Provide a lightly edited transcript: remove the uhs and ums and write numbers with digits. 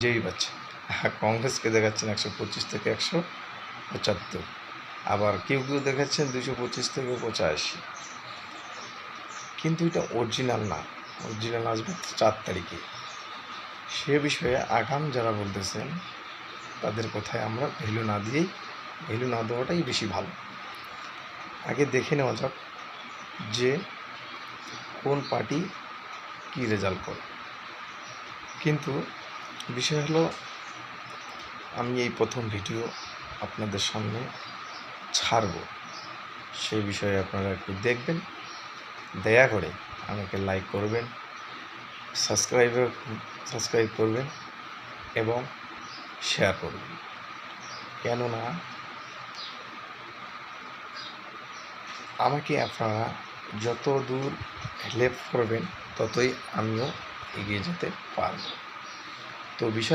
বিজয়ী পাচ্ছে। কংগ্রেসকে দেখাচ্ছেন 125 থেকে 175, আবার কেউ কেউ দেখাচ্ছেন 225 থেকে 85, কিন্তু এটা অরিজিনাল না। অরিজিনাল আসবে 4 তারিখে। সে বিষয়ে আগাম যারা বলতেছেন তাদের কথায় আমরা ভ্যালু না দেওয়াটাই বেশি ভালো। আগে দেখে নেওয়া যাক যে কোন পার্টি কী রেজাল্ট করে। কিন্তু বিষয় হলো, আমি এই প্রথম ভিডিও আপনাদের সামনে ছাড়ব, সেই বিষয়ে আপনারা একটু দেখবেন, দয়া করে আমাকে লাইক করবেন, সাবস্ক্রাইব করবেন এবং শেয়ার করবেন। কেননা আমাকে আপনারা যত দূর হেল্প করবেন ততই আমিও এগিয়ে যেতে পারব। তো বিষয়